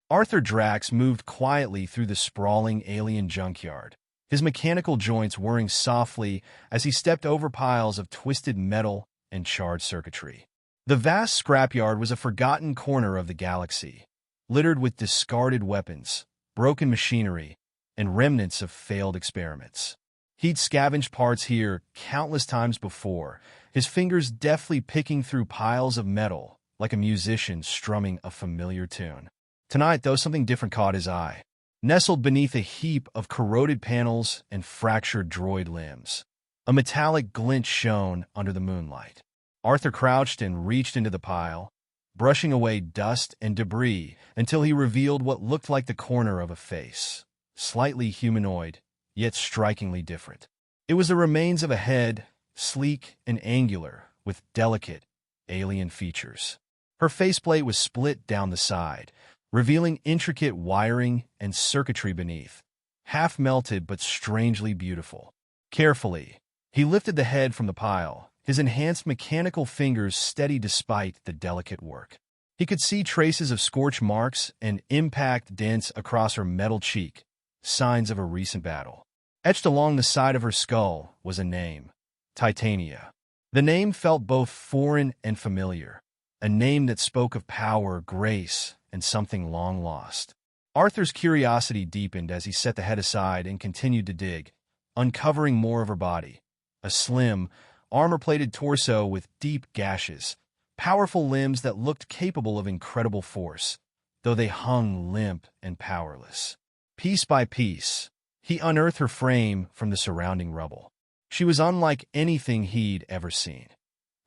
Arthur Drax moved quietly through the sprawling alien junkyard, his mechanical joints whirring softly as he stepped over piles of twisted metal and charred circuitry. The vast scrapyard was a forgotten corner of the galaxy, littered with discarded weapons, broken machinery, and remnants of failed experiments. He'd scavenged parts here countless times before, his fingers deftly picking through piles of metal like a musician strumming a familiar tune. Tonight, though, something different caught his eye. Nestled beneath a heap of corroded panels and fractured droid limbs, a metallic glint shone under the moonlight. Arthur crouched and reached into the pile, brushing away dust and debris until he revealed what looked like the corner of a face, slightly humanoid, yet strikingly different. It was the remains of a head, sleek and angular, with delicate, alien features. Her faceplate was split down the side, revealing intricate wiring and circuitry beneath, half-melted but strangely beautiful. Carefully, he lifted the head from the pile, his enhanced mechanical fingers steady despite the delicate work. He could see traces of scorch marks and impact dents across her metal cheek, signs of a recent battle. Etched along the side of her skull was a name, Titania. The name felt both foreign and familiar, a name that spoke of power, grace, and something long lost. Arthur's curiosity deepened as he set the head aside and continued to dig, uncovering more of her body. A slim, armor-plated torso with deep gashes, powerful limbs that looked capable of incredible force, though they hung limp and powerless. Piece by piece, he unearthed her frame from the surrounding rubble. She was unlike anything he'd ever seen.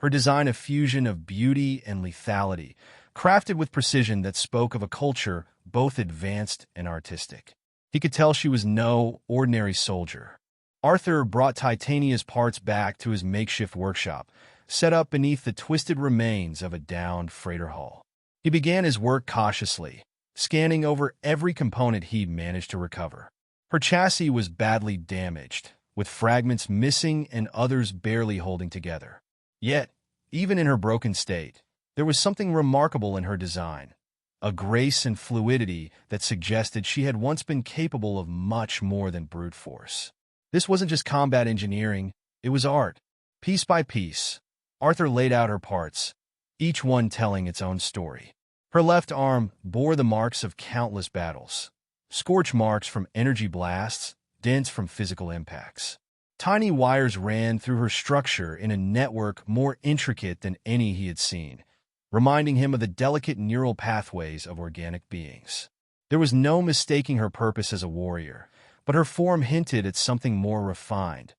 Her design a fusion of beauty and lethality, crafted with precision that spoke of a culture both advanced and artistic. He could tell she was no ordinary soldier. Arthur brought Titania's parts back to his makeshift workshop, set up beneath the twisted remains of a downed freighter hull. He began his work cautiously, scanning over every component he'd managed to recover. Her chassis was badly damaged, with fragments missing and others barely holding together. Yet, even in her broken state, there was something remarkable in her design, a grace and fluidity that suggested she had once been capable of much more than brute force. This wasn't just combat engineering, it was art. Piece by piece, Arthur laid out her parts, each one telling its own story. Her left arm bore the marks of countless battles, scorch marks from energy blasts, dents from physical impacts. Tiny wires ran through her structure in a network more intricate than any he had seen, reminding him of the delicate neural pathways of organic beings. There was no mistaking her purpose as a warrior, but her form hinted at something more refined,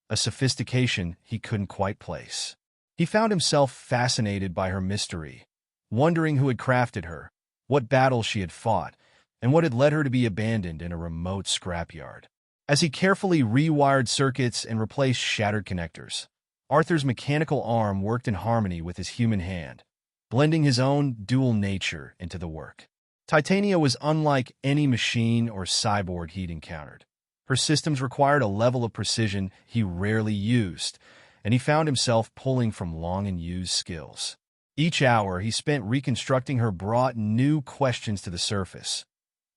a sophistication he couldn't quite place. He found himself fascinated by her mystery, wondering who had crafted her, what battles she had fought, and what had led her to be abandoned in a remote scrapyard. As he carefully rewired circuits and replaced shattered connectors, Arthur's mechanical arm worked in harmony with his human hand, blending his own dual nature into the work. Titania was unlike any machine or cyborg he'd encountered. Her systems required a level of precision he rarely used, and he found himself pulling from long-unused skills. Each hour he spent reconstructing her brought new questions to the surface.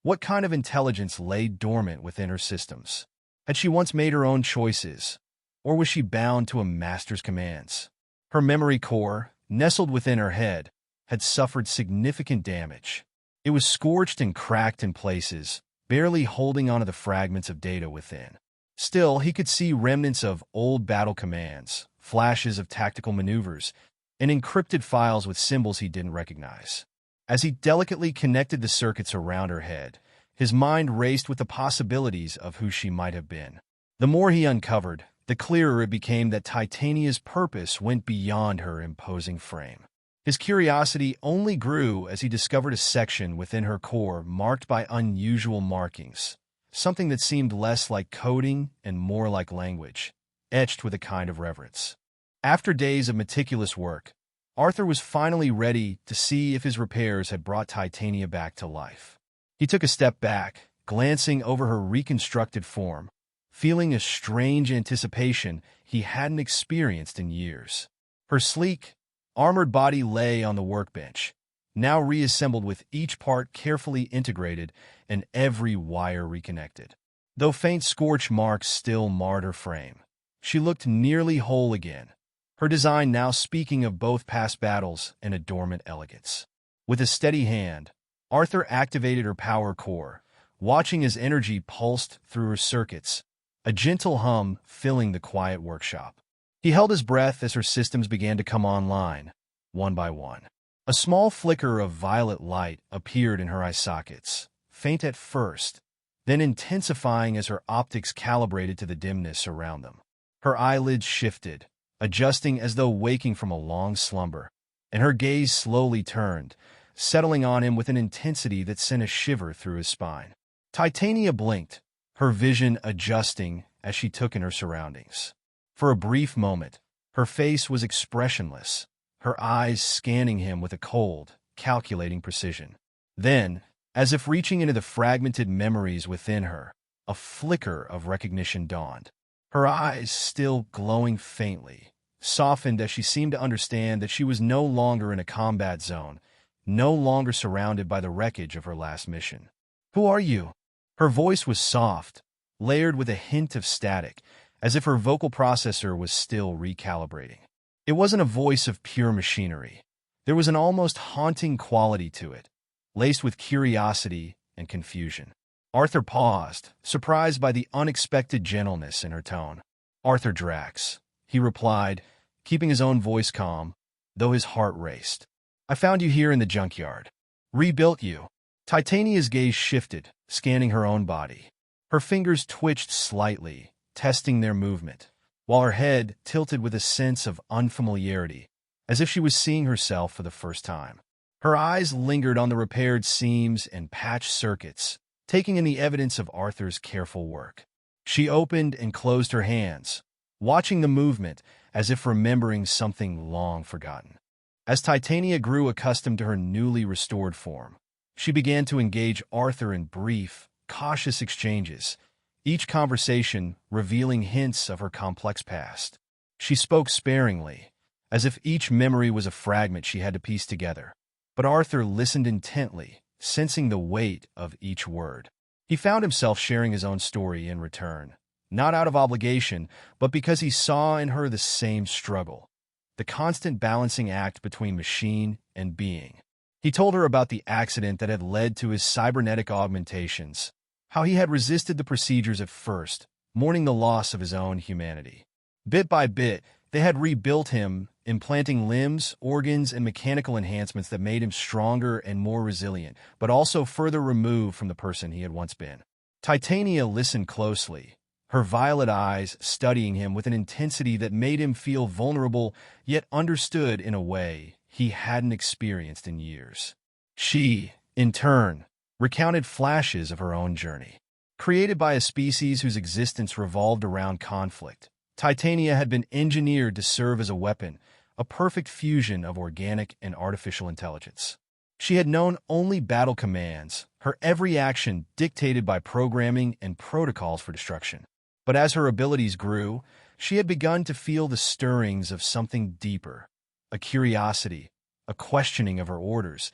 What kind of intelligence lay dormant within her systems? Had she once made her own choices, or was she bound to a master's commands? Her memory core, nestled within her head, had suffered significant damage. It was scorched and cracked in places, barely holding onto the fragments of data within. Still, he could see remnants of old battle commands, flashes of tactical maneuvers, and encrypted files with symbols he didn't recognize. As he delicately connected the circuits around her head, his mind raced with the possibilities of who she might have been. The more he uncovered, the clearer it became that Titania's purpose went beyond her imposing frame. His curiosity only grew as he discovered a section within her core marked by unusual markings, something that seemed less like coding and more like language, etched with a kind of reverence. After days of meticulous work, Arthur was finally ready to see if his repairs had brought Titania back to life. He took a step back, glancing over her reconstructed form, feeling a strange anticipation he hadn't experienced in years. Her sleek, armored body lay on the workbench, now reassembled with each part carefully integrated and every wire reconnected. Though faint scorch marks still marred her frame, she looked nearly whole again, her design now speaking of both past battles and a dormant elegance. With a steady hand, Arthur activated her power core, watching as energy pulsed through her circuits, a gentle hum filling the quiet workshop. He held his breath as her systems began to come online, one by one. A small flicker of violet light appeared in her eye sockets, faint at first, then intensifying as her optics calibrated to the dimness around them. Her eyelids shifted, adjusting as though waking from a long slumber, and her gaze slowly turned, settling on him with an intensity that sent a shiver through his spine. Titania blinked, her vision adjusting as she took in her surroundings. For a brief moment, her face was expressionless, her eyes scanning him with a cold, calculating precision. Then, as if reaching into the fragmented memories within her, a flicker of recognition dawned. Her eyes, still glowing faintly, softened as she seemed to understand that she was no longer in a combat zone, no longer surrounded by the wreckage of her last mission. "Who are you?" Her voice was soft, layered with a hint of static, as if her vocal processor was still recalibrating. It wasn't a voice of pure machinery. There was an almost haunting quality to it, laced with curiosity and confusion. Arthur paused, surprised by the unexpected gentleness in her tone. "Arthur Drax," he replied, keeping his own voice calm, though his heart raced. "I found you here in the junkyard. Rebuilt you." Titania's gaze shifted, scanning her own body. Her fingers twitched slightly, testing their movement, while her head tilted with a sense of unfamiliarity, as if she was seeing herself for the first time. Her eyes lingered on the repaired seams and patched circuits, taking in the evidence of Arthur's careful work. She opened and closed her hands, watching the movement as if remembering something long forgotten. As Titania grew accustomed to her newly restored form, she began to engage Arthur in brief, cautious exchanges, each conversation revealing hints of her complex past. She spoke sparingly, as if each memory was a fragment she had to piece together. But Arthur listened intently, sensing the weight of each word. He found himself sharing his own story in return, not out of obligation, but because he saw in her the same struggle, the constant balancing act between machine and being. He told her about the accident that had led to his cybernetic augmentations, how he had resisted the procedures at first, mourning the loss of his own humanity. Bit by bit, they had rebuilt him, implanting limbs, organs, and mechanical enhancements that made him stronger and more resilient, but also further removed from the person he had once been. Titania listened closely, her violet eyes studying him with an intensity that made him feel vulnerable, yet understood in a way he hadn't experienced in years. She, in turn, recounted flashes of her own journey. Created by a species whose existence revolved around conflict, Titania had been engineered to serve as a weapon, a perfect fusion of organic and artificial intelligence. She had known only battle commands, her every action dictated by programming and protocols for destruction. But as her abilities grew, she had begun to feel the stirrings of something deeper, a curiosity, a questioning of her orders,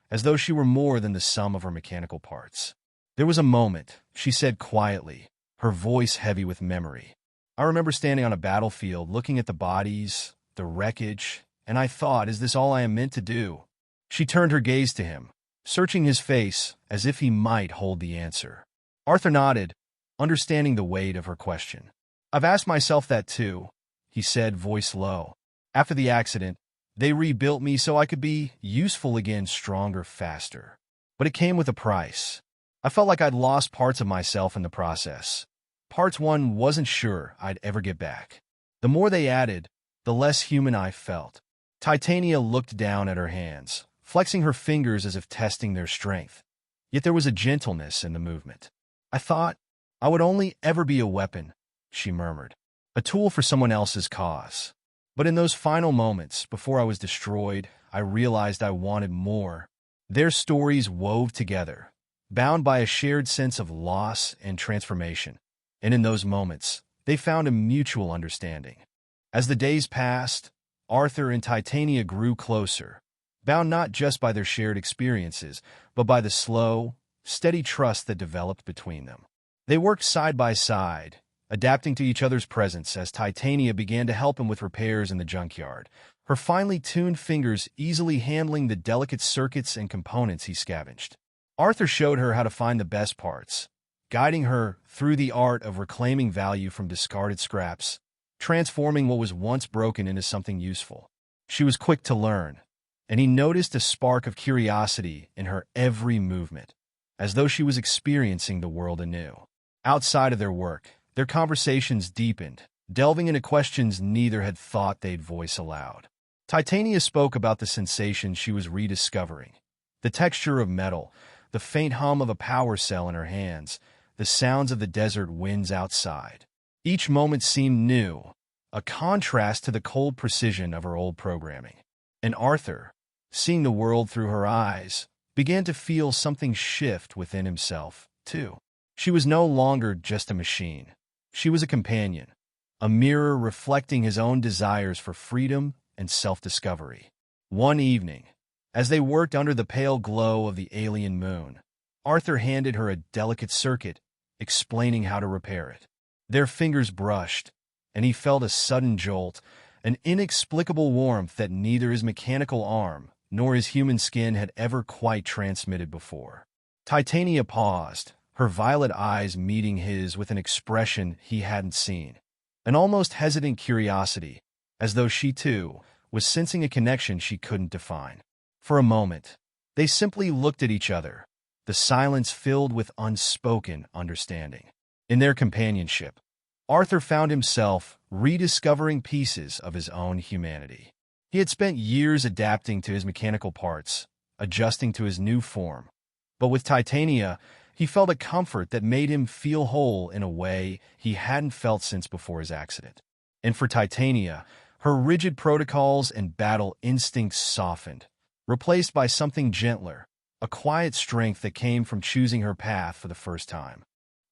as though she were more than the sum of her mechanical parts. There was a moment, she said quietly, her voice heavy with memory. "I remember standing on a battlefield, looking at the bodies, the wreckage, and I thought, is this all I am meant to do?" She turned her gaze to him, searching his face as if he might hold the answer. Arthur nodded, understanding the weight of her question. "I've asked myself that too," he said, voice low. "After the accident, they rebuilt me so I could be useful again, stronger, faster. But it came with a price. I felt like I'd lost parts of myself in the process. Parts one wasn't sure I'd ever get back. The more they added, the less human I felt." Titania looked down at her hands, flexing her fingers as if testing their strength. Yet there was a gentleness in the movement. "I thought I would only ever be a weapon," she murmured, "a tool for someone else's cause. But in those final moments, before I was destroyed, I realized I wanted more." Their stories wove together, bound by a shared sense of loss and transformation. And in those moments, they found a mutual understanding. As the days passed, Arthur and Titania grew closer, bound not just by their shared experiences, but by the slow, steady trust that developed between them. They worked side by side, adapting to each other's presence as Titania began to help him with repairs in the junkyard, her finely tuned fingers easily handling the delicate circuits and components he scavenged. Arthur showed her how to find the best parts, guiding her through the art of reclaiming value from discarded scraps, transforming what was once broken into something useful. She was quick to learn, and he noticed a spark of curiosity in her every movement, as though she was experiencing the world anew. Outside of their work, their conversations deepened, delving into questions neither had thought they'd voice aloud. Titania spoke about the sensations she was rediscovering, the texture of metal, the faint hum of a power cell in her hands, the sounds of the desert winds outside. Each moment seemed new, a contrast to the cold precision of her old programming. And Arthur, seeing the world through her eyes, began to feel something shift within himself, too. She was no longer just a machine. She was a companion, a mirror reflecting his own desires for freedom and self-discovery. One evening, as they worked under the pale glow of the alien moon, Arthur handed her a delicate circuit, explaining how to repair it. Their fingers brushed, and he felt a sudden jolt, an inexplicable warmth that neither his mechanical arm nor his human skin had ever quite transmitted before. Titania paused, her violet eyes meeting his with an expression he hadn't seen, an almost hesitant curiosity, as though she, too, was sensing a connection she couldn't define. For a moment, they simply looked at each other, the silence filled with unspoken understanding. In their companionship, Arthur found himself rediscovering pieces of his own humanity. He had spent years adapting to his mechanical parts, adjusting to his new form. But with Titania, he felt a comfort that made him feel whole in a way he hadn't felt since before his accident. And for Titania, her rigid protocols and battle instincts softened, replaced by something gentler, a quiet strength that came from choosing her path for the first time.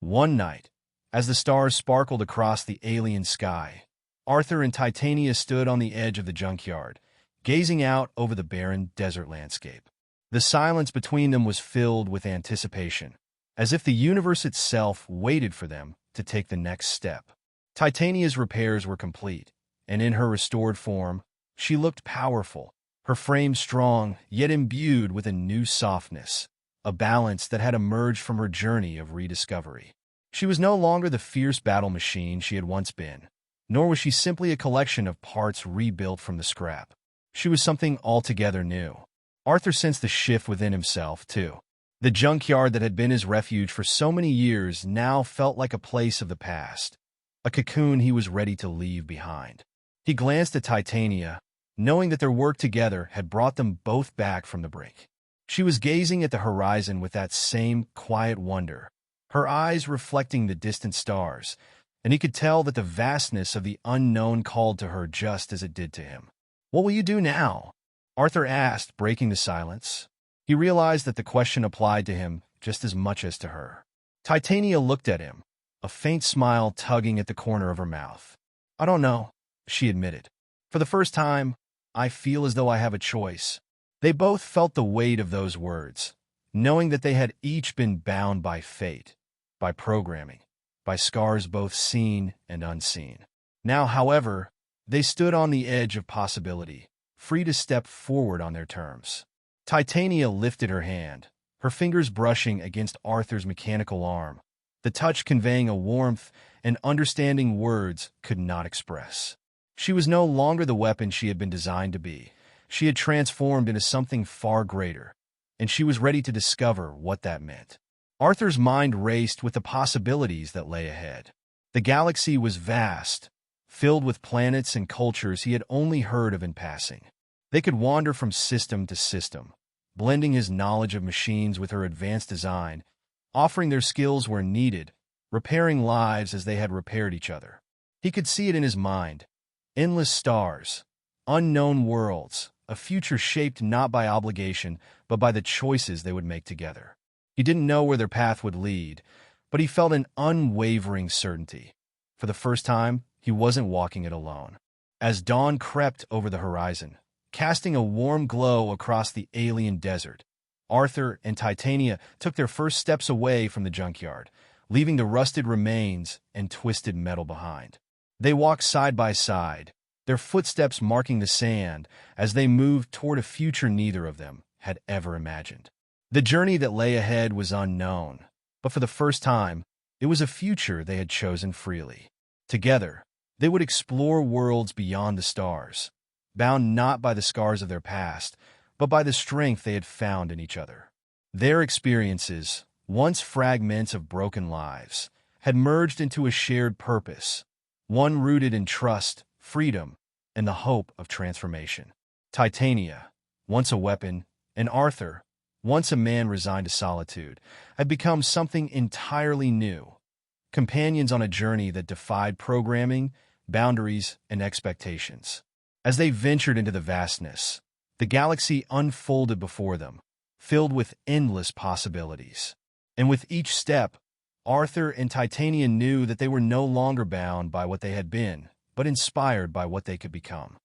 One night, as the stars sparkled across the alien sky, Arthur and Titania stood on the edge of the junkyard, gazing out over the barren desert landscape. The silence between them was filled with anticipation, as if the universe itself waited for them to take the next step. Titania's repairs were complete, and in her restored form, she looked powerful, her frame strong, yet imbued with a new softness, a balance that had emerged from her journey of rediscovery. She was no longer the fierce battle machine she had once been, nor was she simply a collection of parts rebuilt from the scrap. She was something altogether new. Arthur sensed the shift within himself, too. The junkyard that had been his refuge for so many years now felt like a place of the past, a cocoon he was ready to leave behind. He glanced at Titania, knowing that their work together had brought them both back from the brink. She was gazing at the horizon with that same quiet wonder, her eyes reflecting the distant stars, and he could tell that the vastness of the unknown called to her just as it did to him. "What will you do now?" Arthur asked, breaking the silence. He realized that the question applied to him just as much as to her. Titania looked at him, a faint smile tugging at the corner of her mouth. "I don't know," she admitted. "For the first time, I feel as though I have a choice." They both felt the weight of those words, knowing that they had each been bound by fate, by programming, by scars both seen and unseen. Now, however, they stood on the edge of possibility, free to step forward on their terms. Titania lifted her hand, her fingers brushing against Arthur's mechanical arm, the touch conveying a warmth and understanding words could not express. She was no longer the weapon she had been designed to be. She had transformed into something far greater, and she was ready to discover what that meant. Arthur's mind raced with the possibilities that lay ahead. The galaxy was vast, filled with planets and cultures he had only heard of in passing. They could wander from system to system, blending his knowledge of machines with her advanced design, offering their skills where needed, repairing lives as they had repaired each other. He could see it in his mind. Endless stars, unknown worlds, a future shaped not by obligation, but by the choices they would make together. He didn't know where their path would lead, but he felt an unwavering certainty. For the first time, he wasn't walking it alone. As dawn crept over the horizon, casting a warm glow across the alien desert. Arthur and Titania took their first steps away from the junkyard, leaving the rusted remains and twisted metal behind. They walked side by side, their footsteps marking the sand as they moved toward a future neither of them had ever imagined. The journey that lay ahead was unknown, but for the first time, it was a future they had chosen freely. Together, they would explore worlds beyond the stars, bound not by the scars of their past, but by the strength they had found in each other. Their experiences, once fragments of broken lives, had merged into a shared purpose, one rooted in trust, freedom, and the hope of transformation. Titania, once a weapon, and Arthur, once a man resigned to solitude, had become something entirely new, companions on a journey that defied programming, boundaries, and expectations. As they ventured into the vastness, the galaxy unfolded before them, filled with endless possibilities. And with each step, Arthur and Titania knew that they were no longer bound by what they had been, but inspired by what they could become.